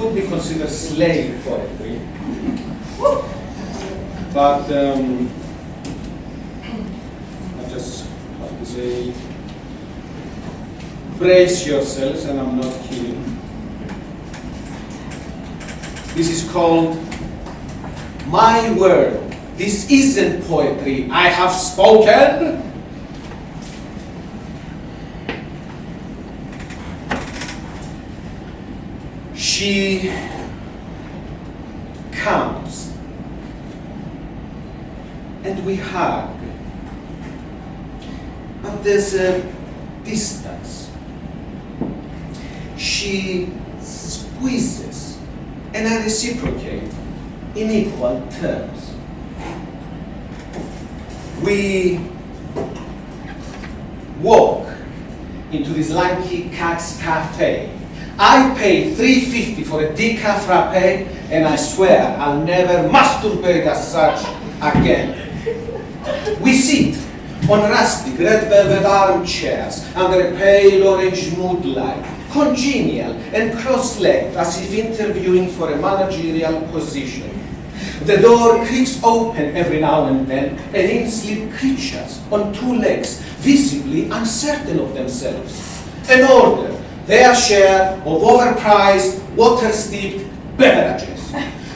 could be considered slave poetry. But I just have to say, brace yourselves, and I'm not kidding. This is called My Word. This isn't poetry. I have spoken. She comes, and we hug, but there's a distance. She squeezes, and I reciprocate in equal terms. We walk into this lanky cat's cafe. I pay $3.50 for a decaf frappe, and I swear I'll never masturbate as such again. We sit on rustic red velvet armchairs under a pale orange moonlight, congenial and cross-legged as if interviewing for a managerial position. The door creaks open every now and then, and in slip creatures on two legs, visibly uncertain of themselves, and order their share of overpriced, water-steeped beverages,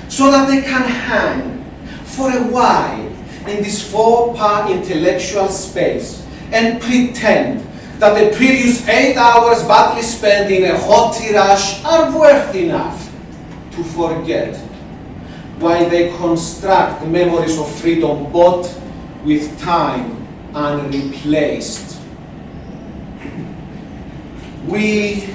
so that they can hang for a while in this four-part intellectual space and pretend that the previous 8 hours badly spent in a hot rush are worth enough to forget, while they construct memories of freedom bought with time unreplaced. We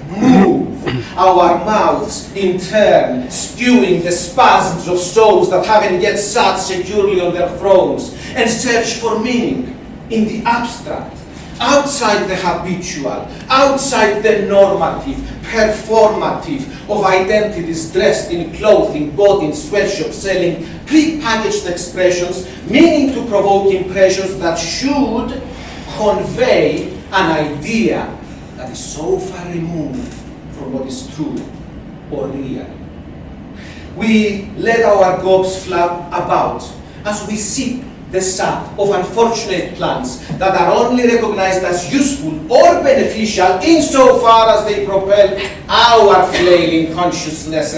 move our mouths in turn, spewing the spasms of souls that haven't yet sat securely on their thrones, and search for meaning in the abstract, outside the habitual, outside the normative, performative of identities dressed in clothing, bought in sweatshops, selling pre-packaged expressions, meaning to provoke impressions that should convey an idea that is so far removed from what is true or real. We let our gobs flap about as we sip the sap of unfortunate plants that are only recognized as useful or beneficial insofar as they propel our flailing consciousness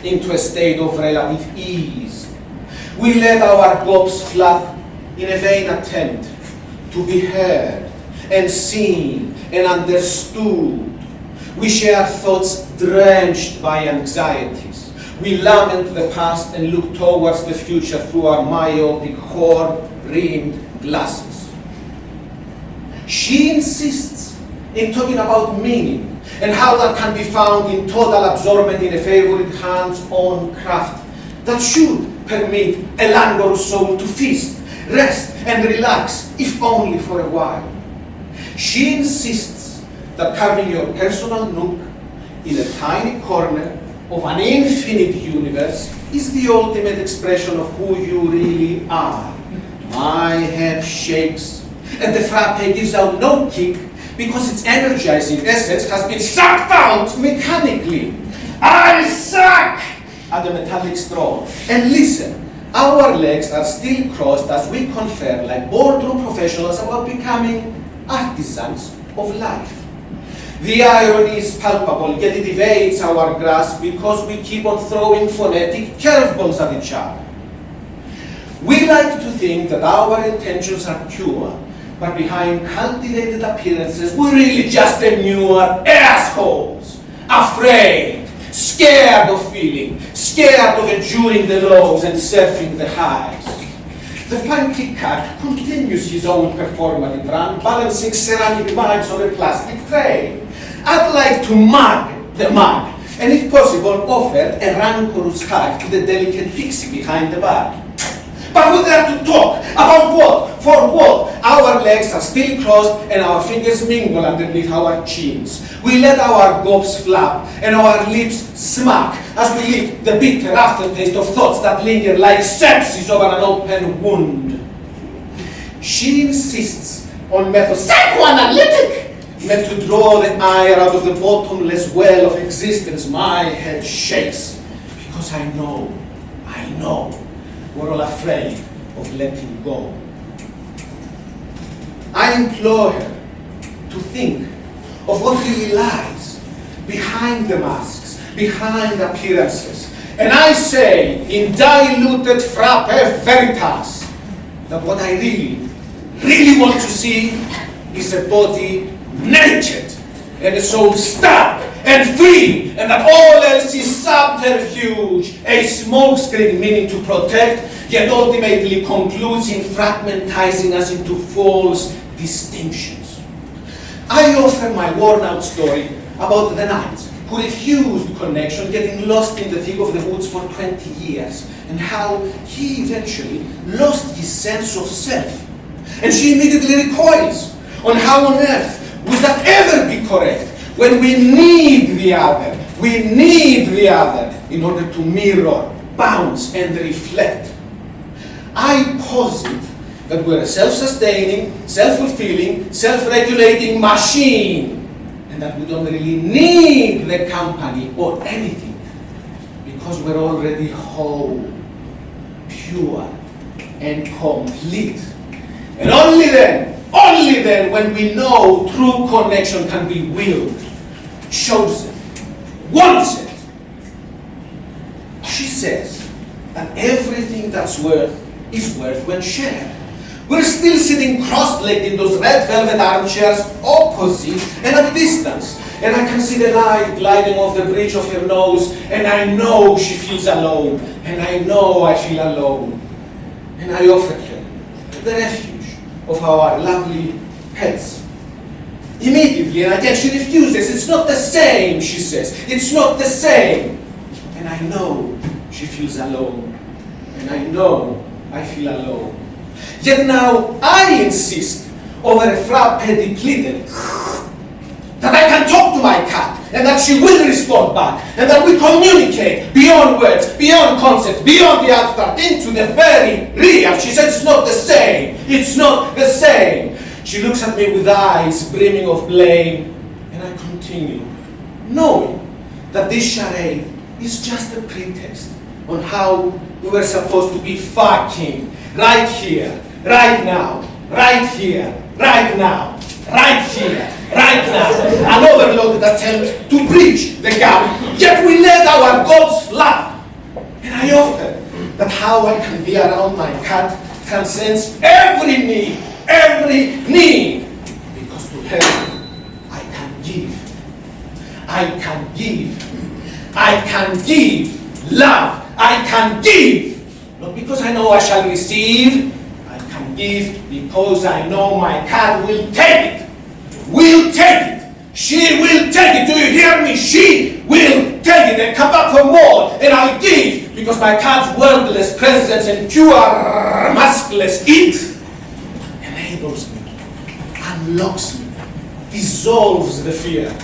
into a state of relative ease. We let our gobs flap in a vain attempt to be heard and seen and understood. We share thoughts drenched by anxieties. We lament the past and look towards the future through our myopic, horn-rimmed glasses. She insists in talking about meaning and how that can be found in total absorbment in a favorite hands-on craft that should permit a languorous soul to feast, rest, and relax, if only for a while. She insists that carving your personal nook in a tiny corner of an infinite universe is the ultimate expression of who you really are. My head shakes, and the frappe gives out no kick because its energizing essence has been sucked out mechanically. I suck at the metallic straw. And listen, our legs are still crossed as we confer like boardroom professionals about becoming artisans of life. The irony is palpable, yet it evades our grasp because we keep on throwing phonetic curveballs at each other. We like to think that our intentions are pure, but behind cultivated appearances, we're really just demure assholes, afraid, scared of feeling, scared of enduring the lows and surfing the highs. The funky cat continues his own performative run, balancing ceramic mugs on a plastic tray. I'd like to mug the mug, and if possible, offer a rancorous hug to the delicate pixie behind the bar. But we're there to talk about what? For what? Our legs are still crossed and our fingers mingle underneath our chins. We let our gobs flap and our lips smack as we lick the bitter aftertaste of thoughts that linger like sepsis over an open wound. She insists on methods psychoanalytic, meant to draw the ire out of the bottomless well of existence, my head shakes. Because I know, we're all afraid of letting go. I implore her to think of what really lies behind the masks, behind appearances. And I say, in diluted frappe veritas, that what I really want to see is a body naked and a soul stark and free, and that all else is subterfuge, a smokescreen meaning to protect, yet ultimately concludes in fragmentizing us into false distinctions. I offer my worn-out story about the knight who refused connection, getting lost in the thick of the woods for 20 years, and how he eventually lost his sense of self. And she immediately recoils on how on earth would that ever be correct when we need the other. We need the other in order to mirror, bounce, and reflect. I posit that we're a self-sustaining, self-fulfilling, self-regulating machine, and that we don't really need the company or anything, because we're already whole, pure, and complete. And only then, when we know true connection can be willed, chosen, wanted. She says that everything that's worth is worth when shared. We're still sitting cross-legged in those red velvet armchairs, opposite and at distance. And I can see the light gliding off the bridge of her nose, and I know she feels alone, and I know I feel alone. And I offer her the refuge of our lovely pets. Immediately, and again, she refuses. It's not the same, she says. It's not the same. And I know she feels alone. And I know I feel alone. Yet now I insist over a frappe depleted that I can talk to my cat, and that she will respond back, and that we communicate beyond words, beyond concepts, beyond the abstract, into the very real. She says it's not the same. It's not the same. She looks at me with eyes brimming of blame, and I continue, knowing that this charade is just a pretext on how we were supposed to be fucking right here, right now, right here, right now, right here, right now. An overloaded attempt to bridge the gap, yet we let our gods fly. And I offer that how I can be around my cat transcends every need, every need. Because to her, I can give. I can give. I can give love. I can give. Not because I know I shall receive. I can give because I know my cat will take it. Will take it. She will take it. Do you hear me? She will take it and come back for more. And I'll give because my cat's wordless presence and pure maskless it enables me, unlocks me, dissolves the fear.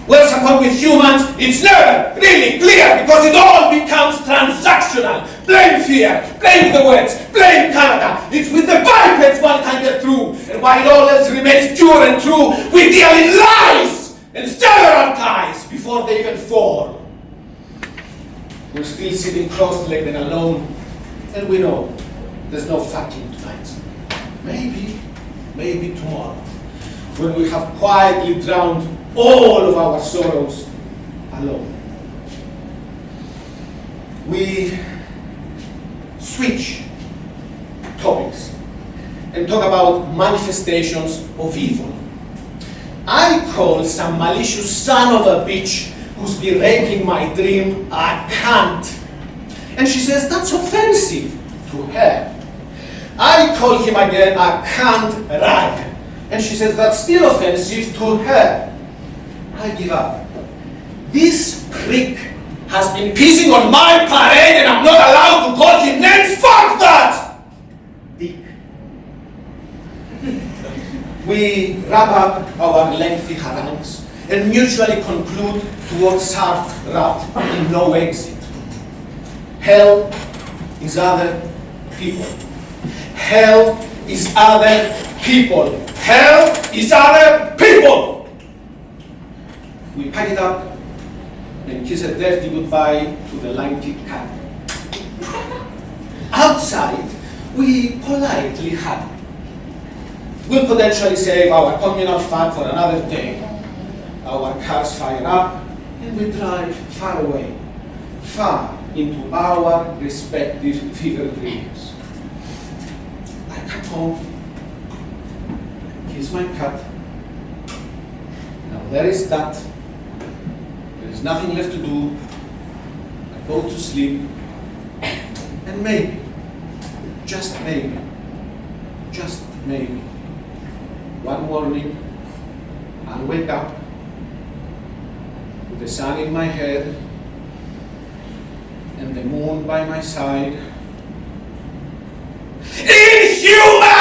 Whereas upon with humans, it's never really clear because it all becomes transactional. Blame fear, blame the words, blame Canada. It's with the bipeds one can get through. And while all else remains pure and true, we deal in lies and sever our ties before they even fall. We're still sitting cross-legged and alone, and we know there's no fucking tonight. Maybe tomorrow, when we have quietly drowned all of our sorrows alone. We switch topics and talk about manifestations of evil. I call some malicious son of a bitch who's been raping my dream a cunt. And she says that's offensive to her. I call him again a cunt rag. And she says that's still offensive to her. I give up. This prick has been pissing on my parade and I'm not allowed to call him names. Fuck that! Dick. We wrap up our lengthy harangues and mutually conclude towards hard route in no exit. Hell is other people. Hell is other people. Hell is other people! We pack it up and kiss a dirty goodbye to the lanky cat. Outside, we politely hug. We'll potentially save our communal fat for another day. Our cars fire up and we drive far away, far into our respective fever dreams. I come home, kiss my cat. Now there is that. There is nothing left to do. I go to sleep, and maybe, just maybe, one morning, I'll wake up with the sun in my head and the moon by my side. Inhuman!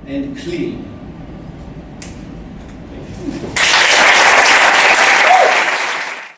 And clean.